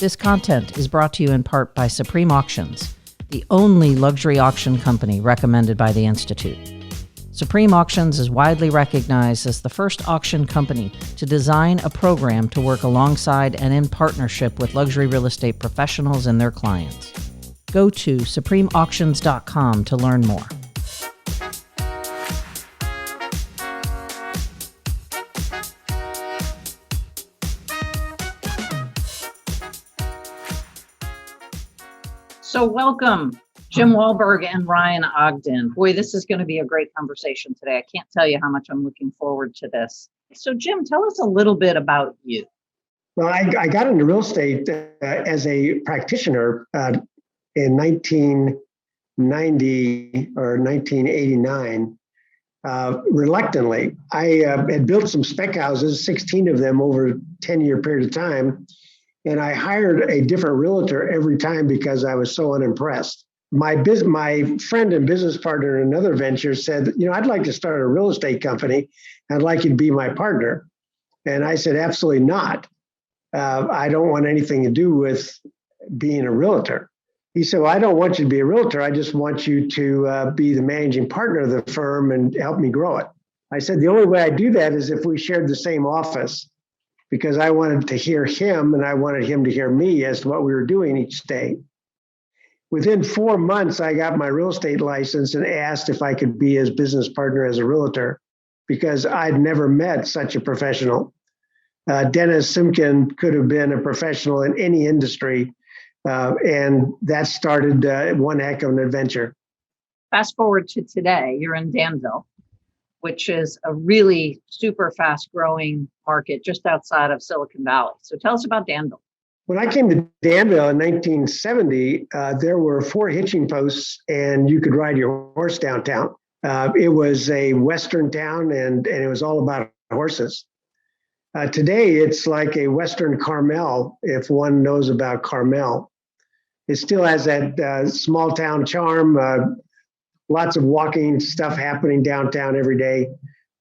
This content is brought to you in part by Supreme Auctions, the only luxury auction company recommended by the Institute. Supreme Auctions is widely recognized as the first auction company to design a program to work alongside and in partnership with luxury real estate professionals and their clients. Go to supremeauctions.com to learn more. So welcome, Jim Walberg and Ryan Ogden. Boy, this is going to be a great conversation today. I can't tell you how much I'm looking forward to this. So Jim, tell us a little bit about you. Well, I got into real estate as a practitioner in 1990 or 1989, reluctantly. I had built some spec houses, 16 of them over a 10-year period of time. And I hired a different realtor every time because I was so unimpressed. My friend and business partner in another venture said, I'd like to start a real estate company. I'd like you to be my partner. And I said, absolutely not. I don't want anything to do with being a realtor. He said, well, I don't want you to be a realtor. I just want you to be the managing partner of the firm and help me grow it. I said, the only way I do that is if we shared the same office, because I wanted to hear him and I wanted him to hear me as to what we were doing each day. Within 4 months, I got my real estate license and asked if I could be his business partner as a realtor, because I'd never met such a professional. Dennis Simkin could have been a professional in any industry, and that started one heck of an adventure. Fast forward to today, you're in Danville, which is a really super fast growing market just outside of Silicon Valley. So tell us about Danville. When I came to Danville in 1970, there were 4 hitching posts and you could ride your horse downtown. It was a Western town and it was all about horses. Today, it's like a Western Carmel, if one knows about Carmel. It still has that small town charm, lots of walking stuff happening downtown every day.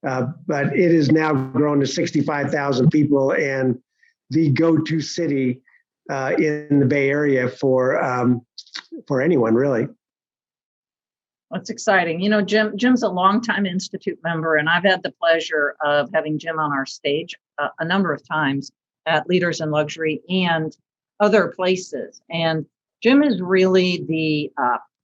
But it has now grown to 65,000 people and the go-to city in the Bay Area for anyone, really. That's exciting. Jim's a longtime Institute member, and I've had the pleasure of having Jim on our stage a number of times at Leaders in Luxury and other places. And Jim is really the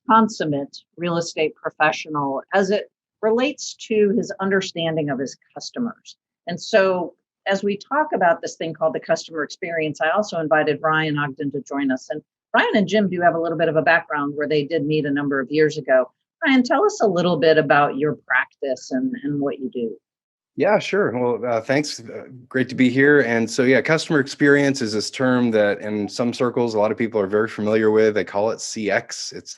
consummate real estate professional as it relates to his understanding of his customers. And so as we talk about this thing called the customer experience, I also invited Ryan Ogden to join us. And Ryan and Jim do have a little bit of a background where they did meet a number of years ago. Ryan, tell us a little bit about your practice and what you do. Yeah, sure. Well, thanks. Great to be here. And so, customer experience is this term that in some circles, a lot of people are very familiar with. They call it CX. It's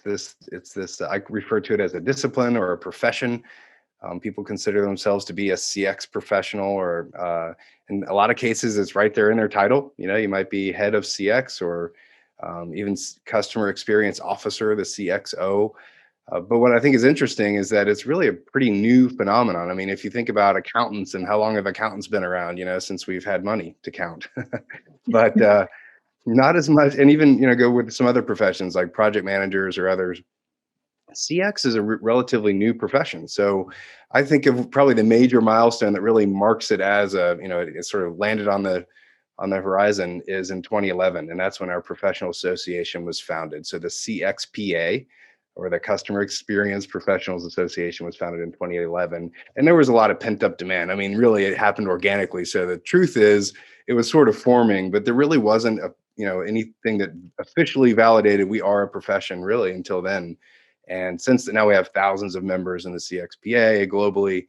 this, I refer to it as a discipline or a profession. People consider themselves to be a CX professional, or in a lot of cases, it's right there in their title. You might be head of CX or even customer experience officer, the CXO. But what I think is interesting is that it's really a pretty new phenomenon. I mean, if you think about accountants and how long have accountants been around, since we've had money to count, but not as much. And even, go with some other professions like project managers or others. CX is a relatively new profession. So I think of probably the major milestone that really marks it as it sort of landed on the horizon is in 2011. And that's when our professional association was founded. So the CXPA, or the Customer Experience Professionals Association, was founded in 2011. And there was a lot of pent up demand. I mean, really, it happened organically. So the truth is, it was sort of forming, but there really wasn't anything that officially validated we are a profession really until then. And since then, now we have thousands of members in the CXPA globally.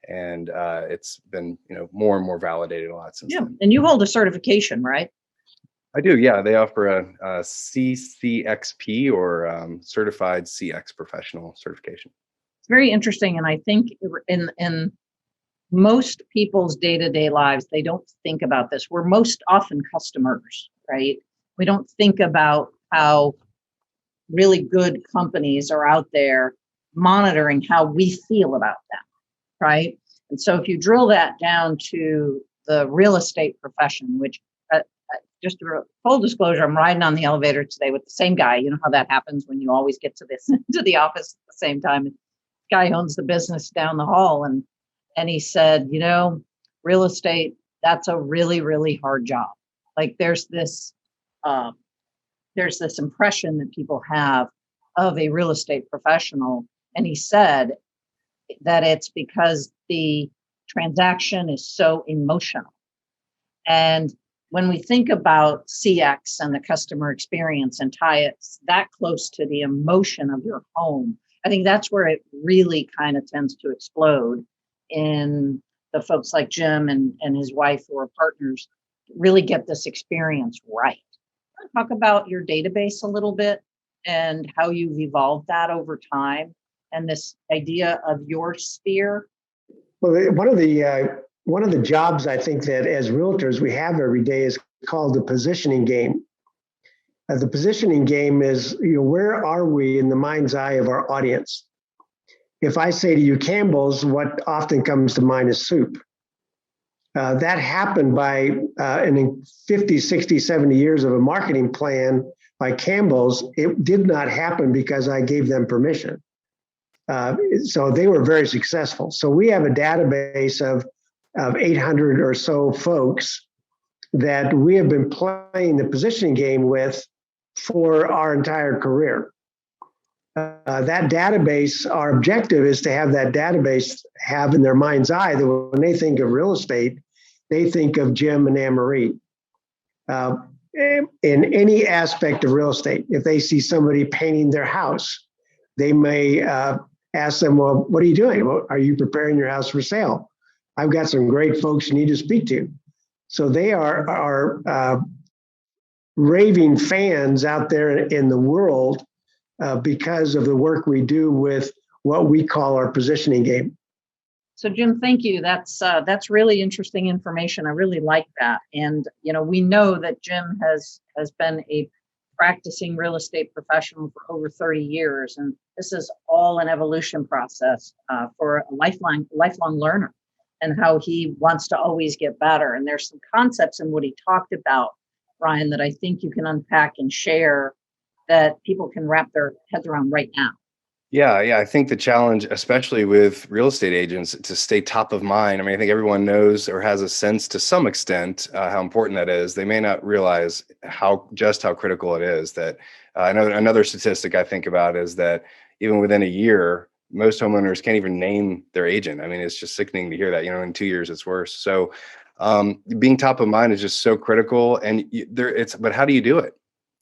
And it's been, more and more validated a lot since then. And you hold a certification, right? I do, yeah. They offer a CCXP or Certified CX Professional certification. It's very interesting, and I think in most people's day-to-day lives, they don't think about this. We're most often customers, right? We don't think about how really good companies are out there monitoring how we feel about them, right? And so if you drill that down to the real estate profession, which just for full disclosure, I'm riding on the elevator today with the same guy. You know how that happens when you always get to to the office at the same time. The guy owns the business down the hall, and he said, real estate, that's a really, really hard job. Like there's this impression that people have of a real estate professional. And he said that it's because the transaction is so emotional. And when we think about CX and the customer experience and tie it that close to the emotion of your home, I think that's where it really kind of tends to explode in the folks like Jim and his wife who are partners really get this experience right. Talk about your database a little bit and how you've evolved that over time and this idea of your sphere. Well, one of the jobs I think that as realtors we have every day is called the positioning game. The positioning game is, where are we in the mind's eye of our audience? If I say to you Campbell's, what often comes to mind is soup. That happened by in 50, 60, 70 years of a marketing plan by Campbell's. It did not happen because I gave them permission. So they were very successful. So we have a database of 800 or so folks that we have been playing the positioning game with for our entire career. That database, our objective is to have that database have in their mind's eye that when they think of real estate, they think of Jim and Anne-Marie. In any aspect of real estate, if they see somebody painting their house, they may ask them, well, what are you doing? Well, are you preparing your house for sale? I've got some great folks you need to speak to. So they are raving fans out there in the world because of the work we do with what we call our positioning game. So Jim, thank you. That's really interesting information. I really like that. And we know that Jim has been a practicing real estate professional for over 30 years, and this is all an evolution process for a lifelong learner, and how he wants to always get better. And there's some concepts in what he talked about, Ryan, that I think you can unpack and share that people can wrap their heads around right now. Yeah. I think the challenge, especially with real estate agents, to stay top of mind. I mean, I think everyone knows or has a sense to some extent how important that is. They may not realize how critical it is. That another statistic I think about is that even within a year, most homeowners can't even name their agent. I mean, it's just sickening to hear that. In 2 years, it's worse. So being top of mind is just so critical. And but how do you do it,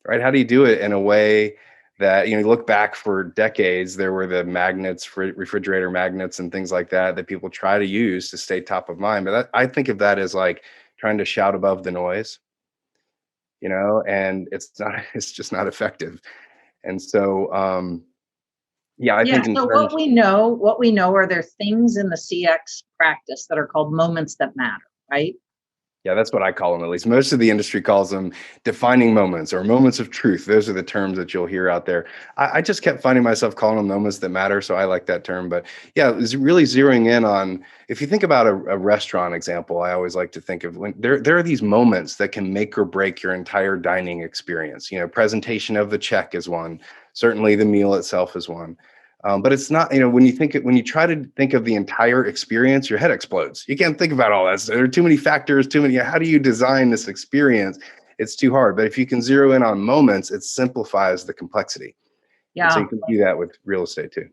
right? How do you do it in a way that, you look back for decades, there were the magnets, refrigerator magnets and things like that people try to use to stay top of mind. But I think of that as like trying to shout above the noise, and it's just not effective. And so, I think so what we know are there things in the CX practice that are called moments that matter, right? Yeah, that's what I call them, at least. Most of the industry calls them defining moments or moments of truth. Those are the terms that you'll hear out there. I just kept finding myself calling them moments that matter. So I like that term. But yeah, it was really zeroing in on, if you think about a restaurant example, I always like to think of when there are these moments that can make or break your entire dining experience. Presentation of the check is one. Certainly the meal itself is one. But it's not, when you try to think of the entire experience, your head explodes. You can't think about all that. There are too many factors, how do you design this experience? It's too hard. But if you can zero in on moments, it simplifies the complexity. Yeah. And so you can do that with real estate too.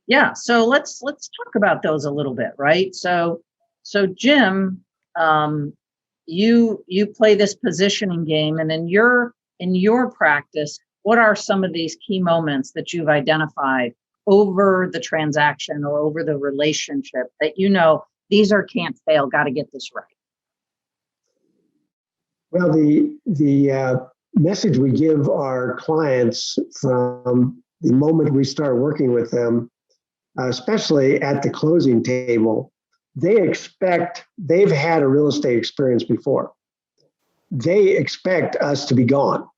Yeah. So let's talk about those a little bit, right? So Jim, you play this positioning game, and in your practice, what are some of these key moments that you've identified over the transaction or over the relationship that these are can't fail, got to get this right? Well, the message we give our clients from the moment we start working with them, especially at the closing table, they've had a real estate experience before. They expect us to be gone.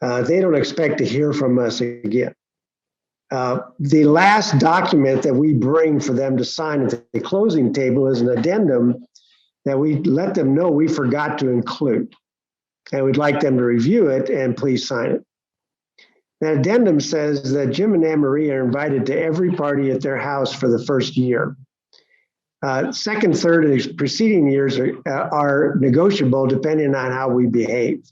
They don't expect to hear from us again. The last document that we bring for them to sign at the closing table is an addendum that we let them know we forgot to include. and we'd like them to review it and please sign it. That addendum says that Jim and Anne Marie are invited to every party at their house for the first year. Second, third, and preceding years are negotiable depending on how we behave.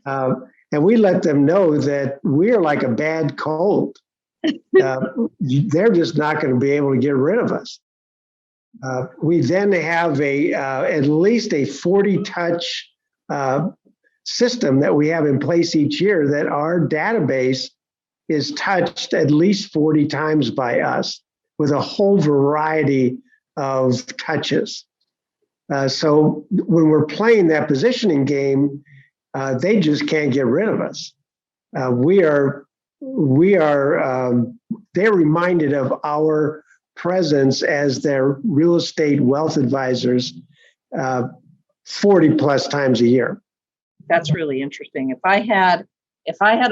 And we let them know that we're like a bad cold. They're just not going to be able to get rid of us. We then have at least a 40-touch system that we have in place each year that our database is touched at least 40 times by us with a whole variety of touches. So when we're playing that positioning game, they just can't get rid of us. They're reminded of our presence as their real estate wealth advisors 40 plus times a year. That's really interesting. If I had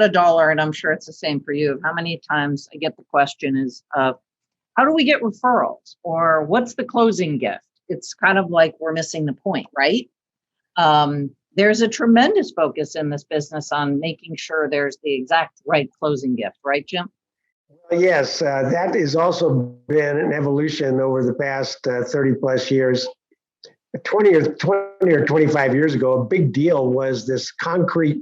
a dollar, and I'm sure it's the same for you, how many times I get the question is, how do we get referrals? Or what's the closing gift? It's kind of like we're missing the point, right? There's a tremendous focus in this business on making sure there's the exact right closing gift, right, Jim? Yes, that has also been an evolution over the past 30 plus years. 20 or 25 years ago, a big deal was this concrete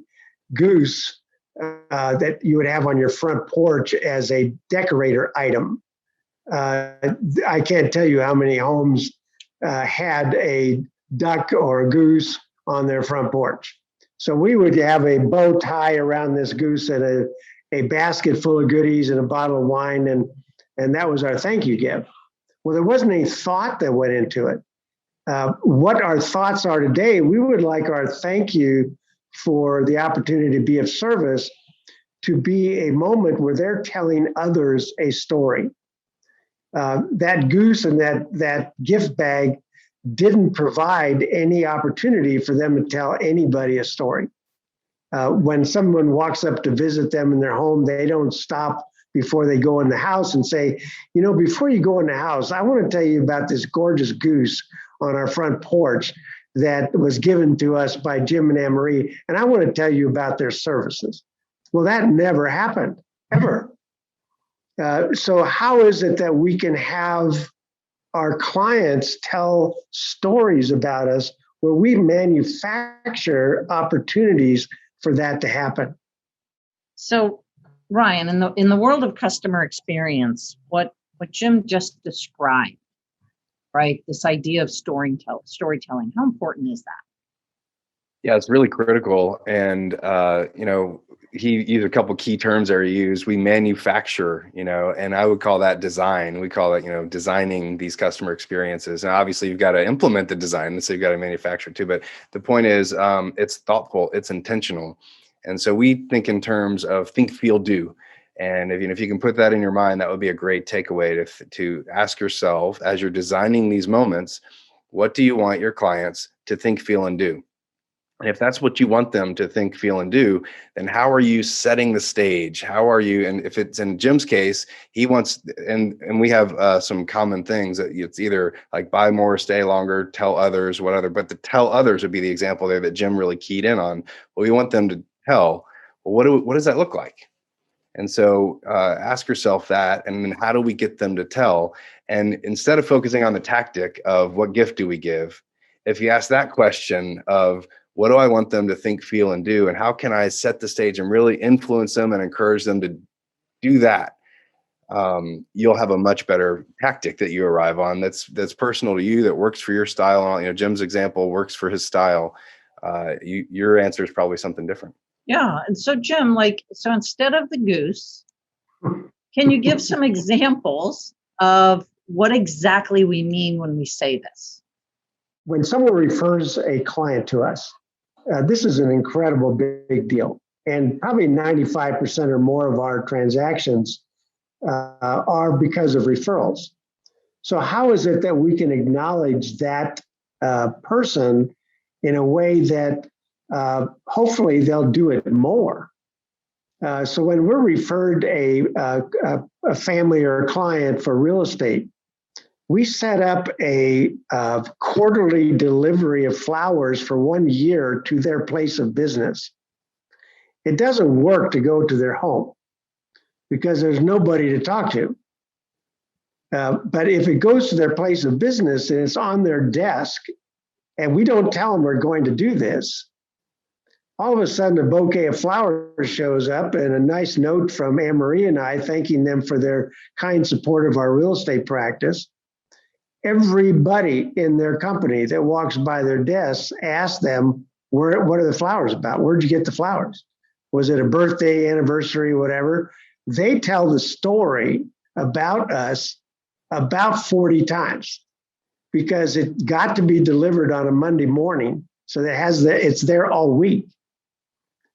goose that you would have on your front porch as a decorator item. I can't tell you how many homes had a duck or a goose on their front porch. So we would have a bow tie around this goose and a basket full of goodies and a bottle of wine, and that was our thank you gift. Well, there wasn't any thought that went into it. What our thoughts are today, we would like our thank you for the opportunity to be of service to be a moment where they're telling others a story. That goose and that gift bag didn't provide any opportunity for them to tell anybody a story. When someone walks up to visit them in their home, they don't stop before they go in the house and say, before you go in the house, I want to tell you about this gorgeous goose on our front porch that was given to us by Jim and Anne Marie, and I want to tell you about their services. Well, that never happened, ever. So how is it that we can have our clients tell stories about us where we manufacture opportunities for that to happen? So, Ryan, in the world of customer experience, what Jim just described, right? This idea of storytelling, how important is that? Yeah, it's really critical. And, he used a couple key terms there he used. We manufacture, and I would call that design. We call it, designing these customer experiences. And obviously you've got to implement the design, so you've got to manufacture too. But the point is, it's thoughtful, it's intentional. And so we think in terms of think, feel, do. And if you can put that in your mind, that would be a great takeaway to ask yourself as you're designing these moments, what do you want your clients to think, feel, and do? And if that's what you want them to think, feel, and do, then how are you setting the stage? How are you? And if it's in Jim's case, he wants, and we have some common things that it's either like buy more, stay longer, tell others, but the tell others would be the example there that Jim really keyed in on. Well, we want them to tell. Well, what does that look like? And so ask yourself that, and then how do we get them to tell? And instead of focusing on the tactic of what gift do we give, if you ask that question of what do I want them to think, feel, and do, and how can I set the stage and really influence them and encourage them to do that, you'll have a much better tactic that you arrive on that's personal to you, that works for your style. Jim's example works for his style. Your answer is probably something different. Yeah. And so Jim, so instead of the goose, can you give some examples of what exactly we mean when we say this? When someone refers a client to us, this is an incredible big deal. And probably 95% or more of our transactions are because of referrals. So how is it that we can acknowledge that person in a way that hopefully they'll do it more? So when we're referred a family or a client for real estate, We set up a quarterly delivery of flowers for 1 year to their place of business. It doesn't work to go to their home because there's nobody to talk to. But if it goes to their place of business and it's on their desk, and we don't tell them we're going to do this, all of a sudden a bouquet of flowers shows up and a nice note from Anne Marie and I thanking them for their kind support of our real estate practice. Everybody in their company that walks by their desks asks them, what are the flowers about? Where'd you get the flowers? Was it a birthday, anniversary, whatever? They tell the story about us about 40 times because it got to be delivered on a Monday morning. So it's there all week.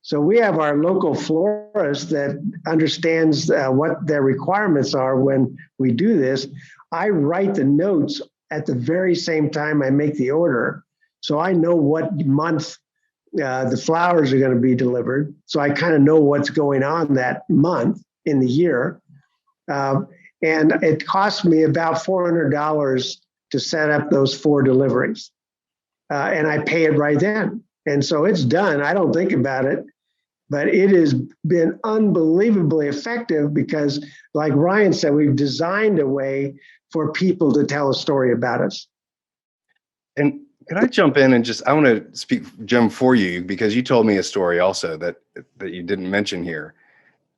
So we have our local florist that understands what their requirements are when we do this. I write the notes at the very same time I make the order. So I know what month the flowers are going to be delivered. So I kind of know what's going on that month in the year. And it cost me about $400 to set up those 4 deliveries. And I pay it right then. And so it's done. I don't think about it. But it has been unbelievably effective because, like Ryan said, we've designed a way for people to tell a story about us. And can I jump in and I want to speak, Jim, for you, because you told me a story also that you didn't mention here.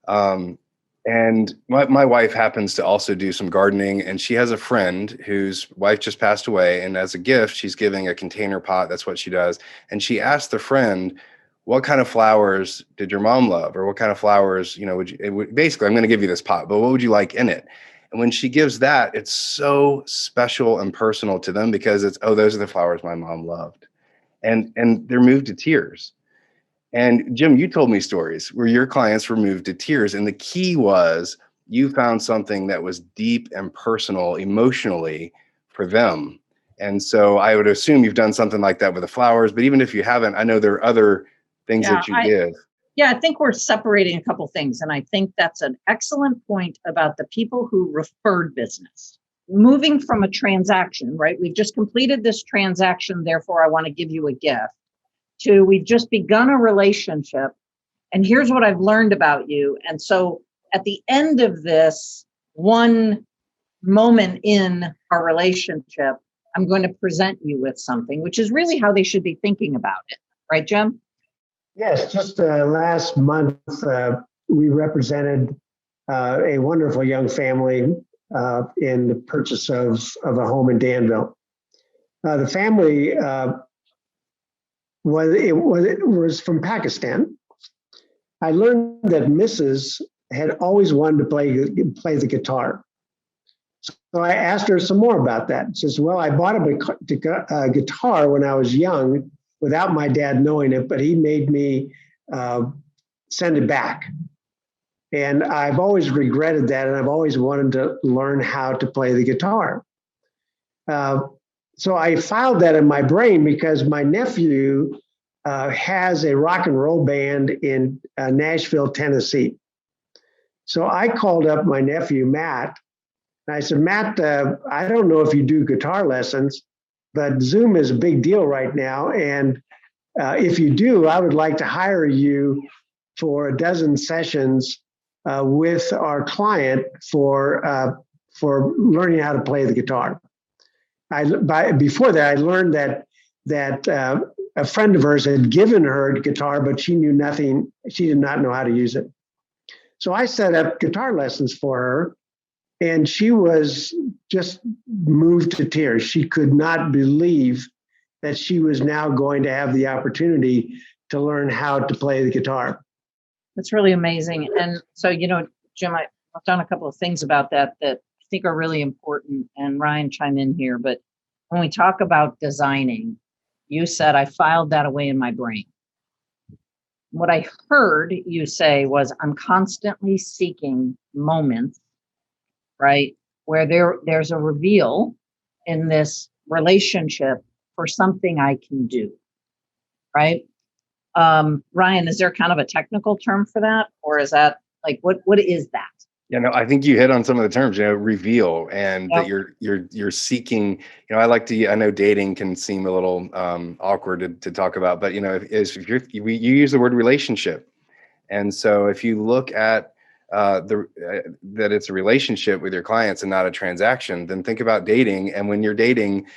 And my wife happens to also do some gardening, and she has a friend whose wife just passed away. And as a gift, she's giving a container pot. That's what she does. And she asked the friend, what kind of flowers did your mom love? Or what kind of flowers, basically, I'm going to give you this pot, but what would you like in it? And when she gives that, it's so special and personal to them because it's, oh, those are the flowers my mom loved. And they're moved to tears. And Jim, you told me stories where your clients were moved to tears. And the key was you found something that was deep and personal emotionally for them. And so I would assume you've done something like that with the flowers, but even if you haven't, I know there are other things that you give. Yeah, I think we're separating a couple things. And I think that's an excellent point about the people who referred business. Moving from a transaction, right? We've just completed this transaction, therefore I want to give you a gift, to we've just begun a relationship. And here's what I've learned about you. And so at the end of this one moment in our relationship, I'm going to present you with something, which is really how they should be thinking about it. Right, Jim? Yes, just last month, we represented a wonderful young family in the purchase of a home in Danville. The family was from Pakistan. I learned that Mrs. had always wanted to play the guitar. So I asked her some more about that. She says, well, I bought a guitar when I was young without my dad knowing it, but he made me send it back. And I've always regretted that, and I've always wanted to learn how to play the guitar. So I filed that in my brain because my nephew has a rock and roll band in Nashville, Tennessee. So I called up my nephew, Matt, and I said, Matt, I don't know if you do guitar lessons, but Zoom is a big deal right now. And if you do, I would like to hire you for 12 sessions with our client for learning how to play the guitar. Before that, I learned that a friend of hers had given her a guitar, but she knew nothing. She did not know how to use it. So I set up guitar lessons for her, and she was just moved to tears. She could not believe that she was now going to have the opportunity to learn how to play the guitar. That's really amazing. And so, Jim, I've done a couple of things about that I think are really important, and Ryan, chime in here. But when we talk about designing, you said I filed that away in my brain. What I heard you say was I'm constantly seeking moments, right, where there's a reveal in this relationship for something I can do, right? Ryan, is there kind of a technical term for that? Or is that like, what is that? Yeah, no, I think you hit on some of the terms, reveal, and that Yep. you're seeking, I like to, I know dating can seem a little awkward to talk about, but you use the word relationship. And so if you look at that it's a relationship with your clients and not a transaction, then think about dating. And when you're dating,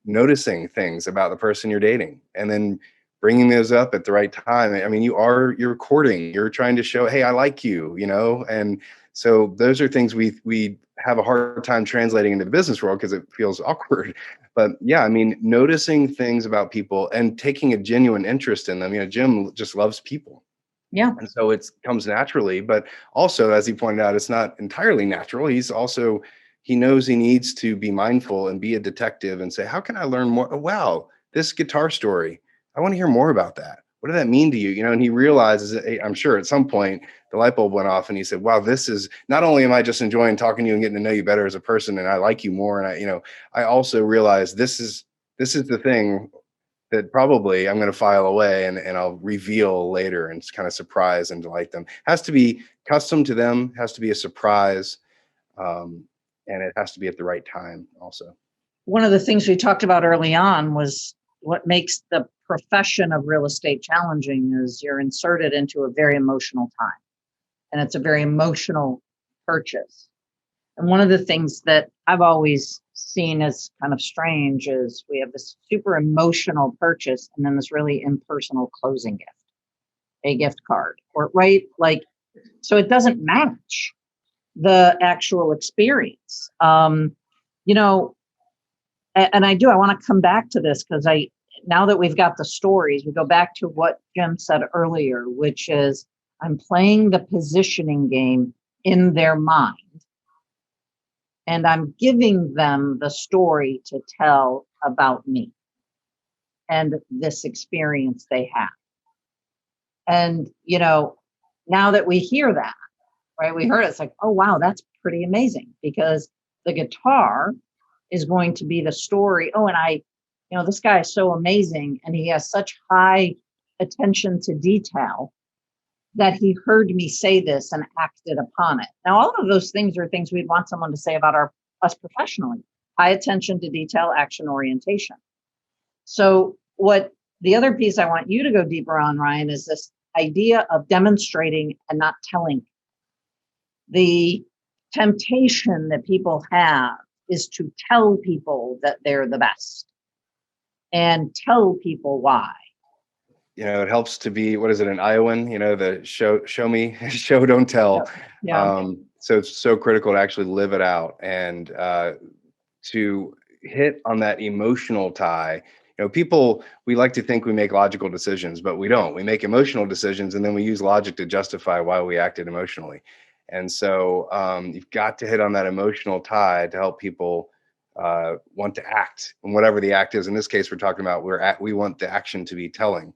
noticing things about the person you're dating, and then bringing those up at the right time. I mean, you're courting, you're trying to show, hey, I like you, and so those are things we have a hard time translating into the business world because it feels awkward. But yeah, I mean, noticing things about people and taking a genuine interest in them. Jim just loves people. Yeah. And so it comes naturally, but also, as he pointed out, it's not entirely natural. He knows he needs to be mindful and be a detective and say, how can I learn more? Oh, wow, this guitar story, I want to hear more about that. What did that mean to you? And he realizes that, hey, I'm sure at some point the light bulb went off and he said, wow, this is not only am I just enjoying talking to you and getting to know you better as a person, and I like you more. And I also realize this is the thing that probably I'm going to file away and I'll reveal later and kind of surprise and delight them. Has to be custom to them, has to be a surprise, um, and it has to be at the right time also. One of the things we talked about early on was what makes the profession of real estate challenging is you're inserted into a very emotional time, and it's a very emotional purchase. And one of the things that I've always seen as kind of strange is we have this super emotional purchase and then this really impersonal closing gift, a gift card, or right? Like, so it doesn't match the actual experience. You know, and I want to come back to this because now that we've got the stories, we go back to what Jim said earlier, which is I'm playing the positioning game in their mind. And I'm giving them the story to tell about me and this experience they have. And, now that we hear that, right, we heard it, it's like, oh, wow, that's pretty amazing because the guitar is going to be the story. Oh, and this guy is so amazing and he has such high attention to detail that he heard me say this and acted upon it. Now, all of those things are things we'd want someone to say about us professionally. High attention to detail, action orientation. So what the other piece I want you to go deeper on, Ryan, is this idea of demonstrating and not telling. The temptation that people have is to tell people that they're the best and tell people why. It helps to be, what is it, an Iowan, the show me, show, don't tell. Yeah. So it's so critical to actually live it out and to hit on that emotional tie. People, we like to think we make logical decisions, but we don't. We make emotional decisions and then we use logic to justify why we acted emotionally. And so you've got to hit on that emotional tie to help people want to act, and whatever the act is. In this case, we're talking about we want the action to be telling.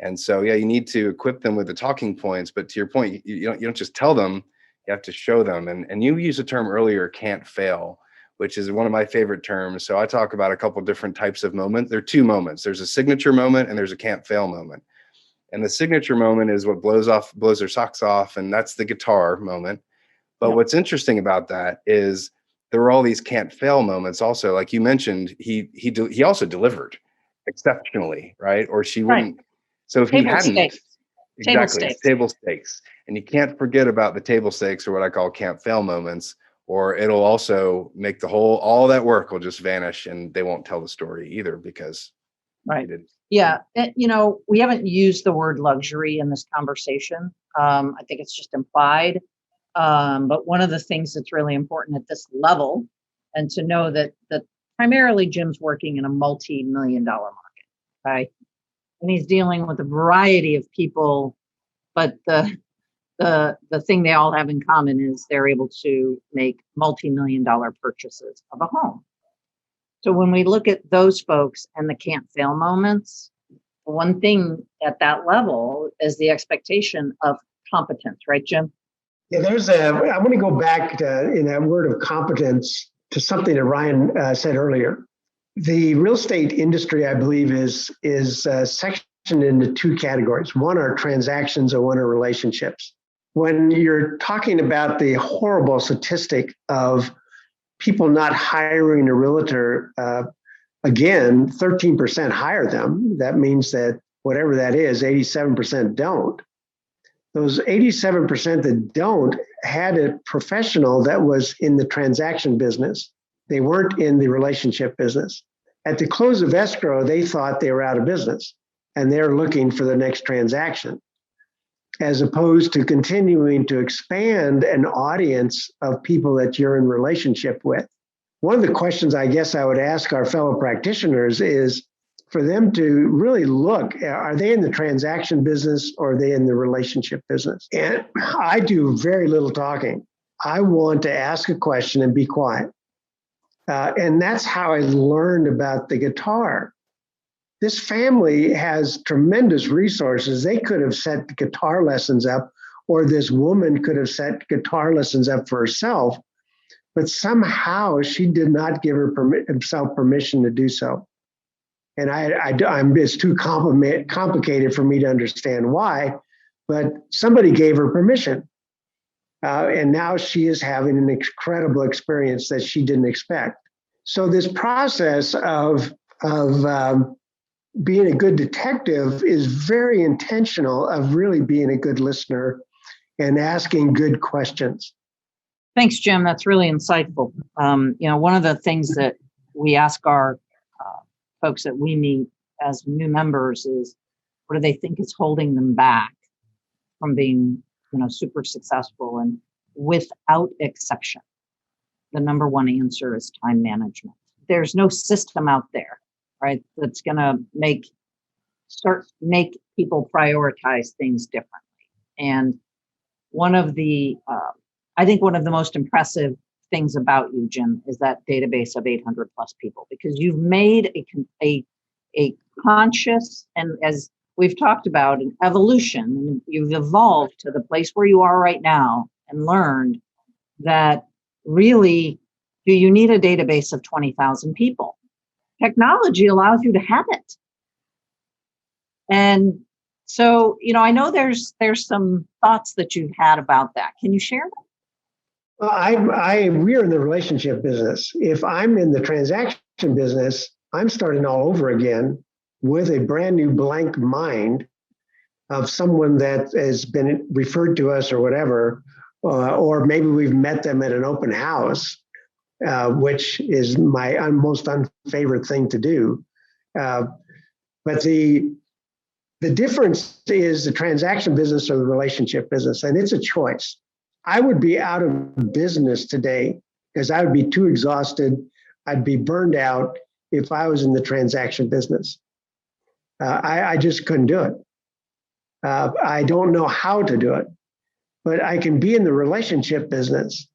And so, yeah, you need to equip them with the talking points. But to your point, you don't just tell them, you have to show them. And you used a term earlier, can't fail, which is one of my favorite terms. So I talk about a couple different types of moments. There are two moments. There's a signature moment and there's a can't fail moment. And the signature moment is what blows their socks off. And that's the guitar moment. But what's interesting about that is there were all these can't fail moments also. Like you mentioned, he also delivered exceptionally, right? Or she wouldn't. Right. So if he hadn't, exactly, it's table stakes. And you can't forget about the table stakes, or what I call can't fail moments, or it'll also make all that work will just vanish and they won't tell the story either because right. Yeah. And, we haven't used the word luxury in this conversation. I think it's just implied. But one of the things that's really important at this level, and to know that primarily Jim's working in a multi-million-dollar market, right? And he's dealing with a variety of people, but the thing they all have in common is they're able to make multi-million-dollar purchases of a home. So when we look at those folks and the can't fail moments, one thing at that level is the expectation of competence, right, Jim? Yeah, I want to go back in that word of competence to something that Ryan said earlier. The real estate industry, I believe, is sectioned into two categories. One are transactions and one are relationships. when you're talking about the horrible statistic of people not hiring a realtor, again, 13% hire them. That means that whatever that is, 87% don't. Those 87% that don't had a professional that was in the transaction business. They weren't in the relationship business. At the close of escrow, they thought they were out of business and they're looking for the next transaction, as opposed to continuing to expand an audience of people that you're in relationship with. One of the questions I guess I would ask our fellow practitioners is for them to really look, are they in the transaction business or are they in the relationship business? And I do very little talking. I want to ask a question and be quiet. And that's how I learned about the guitar. This family has tremendous resources. They could have set guitar lessons up, or this woman could have set guitar lessons up for herself, but somehow she did not give herself permission to do so. And it's too complicated for me to understand why, but somebody gave her permission. And now she is having an incredible experience that she didn't expect. So this process of being a good detective is very intentional of really being a good listener and asking good questions. Thanks, Jim. That's really insightful. One of the things that we ask our folks that we meet as new members is, what do they think is holding them back from being, super successful? And without exception, the number one answer is time management. There's no system out there, right, that's going to make people prioritize things differently. And I think one of the most impressive things about you, Jim, is that database of 800 plus people, because you've made a conscious, and as we've talked about, an evolution. You've evolved to the place where you are right now and learned that really, do you need a database of 20,000 people? Technology allows you to have it. And so, I know there's some thoughts that you've had about that. Can you share them? Well, we're in the relationship business. If I'm in the transaction business, I'm starting all over again with a brand new blank mind of someone that has been referred to us or whatever, or maybe we've met them at an open house, which is my most unfavorite thing to do. But the difference is the transaction business or the relationship business, and it's a choice. I would be out of business today because I would be too exhausted. I'd be burned out if I was in the transaction business. I just couldn't do it. I don't know how to do it, but I can be in the relationship business.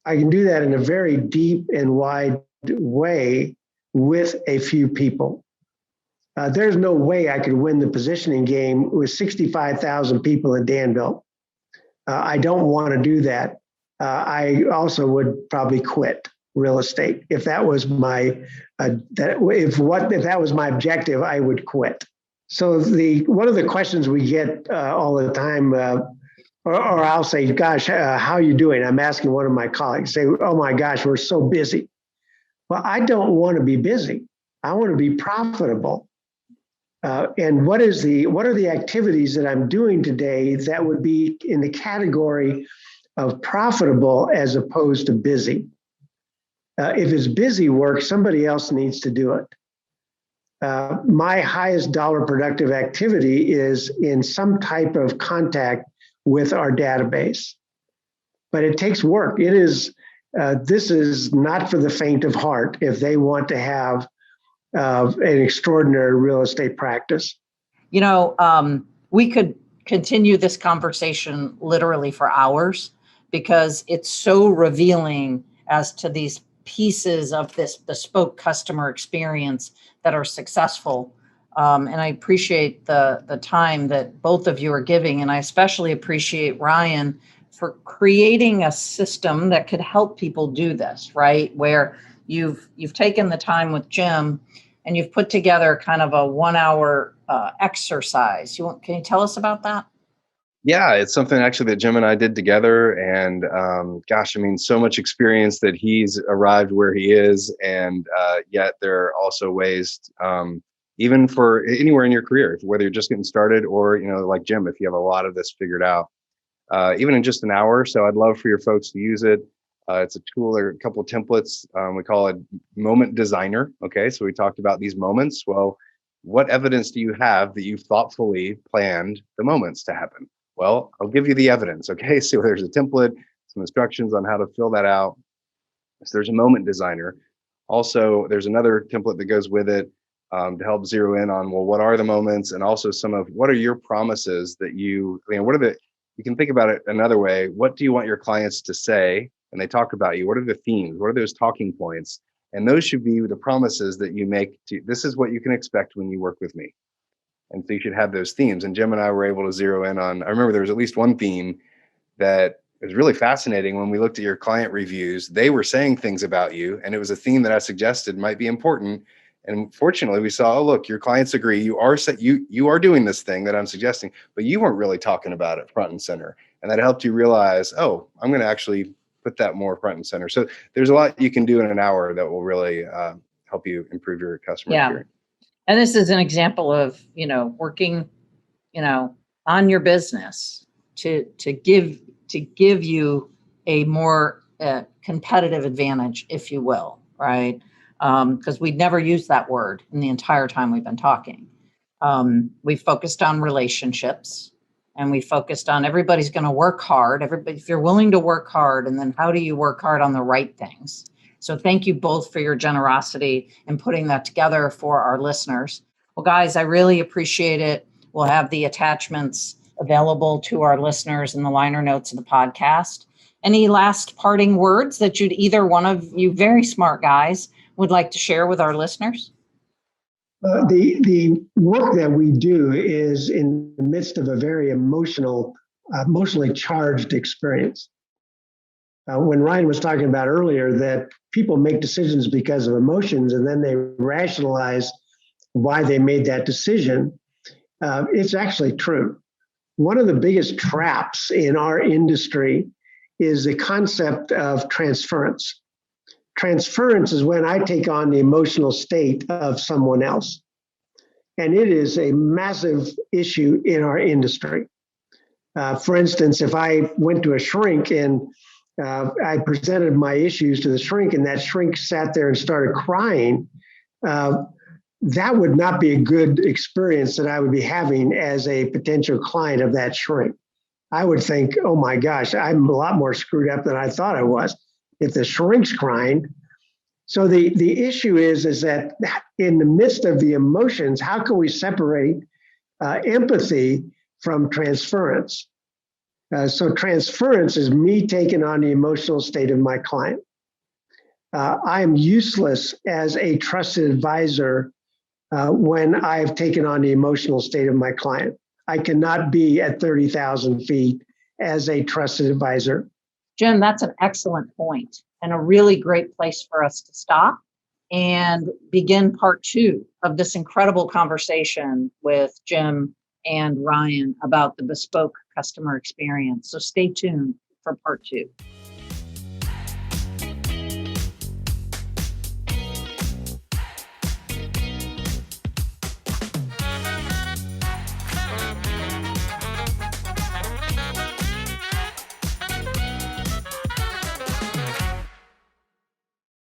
I can do that in a very deep and wide way with a few people. There's no way I could win the positioning game with 65,000 people in Danville. I don't want to do that. I also would probably quit real estate if that was my if that was my objective. I would quit. So one of the questions we get all the time, or I'll say, "Gosh, how are you doing?" I'm asking one of my colleagues. Say, "Oh my gosh, we're so busy." Well, I don't want to be busy. I want to be profitable. And what are the activities that I'm doing today that would be in the category of profitable as opposed to busy? If it's busy work, somebody else needs to do it. My highest dollar productive activity is in some type of contact with our database, but it takes work. This is not for the faint of heart if they want to have an extraordinary real estate practice. We could continue this conversation literally for hours because it's so revealing as to these pieces of this bespoke customer experience that are successful. And I appreciate the time that both of you are giving. And I especially appreciate Ryan for creating a system that could help people do this, right? Where you've taken the time with Jim and you've put together kind of a 1 hour exercise. Can you tell us about that? Yeah, it's something actually that Jim and I did together, and gosh, I mean, so much experience that he's arrived where he is, and yet there are also ways, even for anywhere in your career, whether you're just getting started or like Jim, if you have a lot of this figured out, even in just an hour. So I'd love for your folks to use it. It's a tool or a couple of templates. We call it Moment Designer. Okay, so we talked about these moments. Well, what evidence do you have that you've thoughtfully planned the moments to happen? Well, I'll give you the evidence. Okay, so there's a template, some instructions on how to fill that out. So there's a Moment Designer. Also, there's another template that goes with it to help zero in on, well, what are the moments, and also some of what are your promises that what are you can think about it another way. What do you want your clients to say when they talk about you? What are the themes? What are those talking points? And those should be the promises that you make to, this is what you can expect when you work with me. And so you should have those themes. And Jim and I were able to zero in on, I remember there was at least one theme that was really fascinating. When we looked at your client reviews, they were saying things about you, and it was a theme that I suggested might be important. And fortunately, we saw, oh, look, your clients agree. You are doing this thing that I'm suggesting, but you weren't really talking about it front and center. And that helped you realize, oh, I'm going to actually put that more front and center. So there's a lot you can do in an hour that will really help you improve your customer experience. And this is an example of, working, on your business to give you a more competitive advantage, if you will, right? Because we'd never used that word in the entire time we've been talking. We focused on relationships, and we focused on everybody's going to work hard. Everybody, if you're willing to work hard, and then how do you work hard on the right things? So thank you both for your generosity in putting that together for our listeners. Well, guys, I really appreciate it. We'll have the attachments available to our listeners in the liner notes of the podcast. Any last parting words that either one of you very smart guys would like to share with our listeners? The work that we do is in the midst of a very emotionally charged experience. When Ryan was talking about earlier that people make decisions because of emotions and then they rationalize why they made that decision, it's actually true. One of the biggest traps in our industry is the concept of transference. Transference is when I take on the emotional state of someone else. And it is a massive issue in our industry. For instance, if I went to a shrink and I presented my issues to the shrink and that shrink sat there and started crying, that would not be a good experience that I would be having as a potential client of that shrink. I would think, oh my gosh, I'm a lot more screwed up than I thought I was if the shrink's crying. So the issue is that in the midst of the emotions, how can we separate empathy from transference? So transference is me taking on the emotional state of my client. I am useless as a trusted advisor when I've taken on the emotional state of my client. I cannot be at 30,000 feet as a trusted advisor. Jim, that's an excellent point and a really great place for us to stop and begin part 2 of this incredible conversation with Jim and Ryan about the bespoke customer experience. So stay tuned for part 2.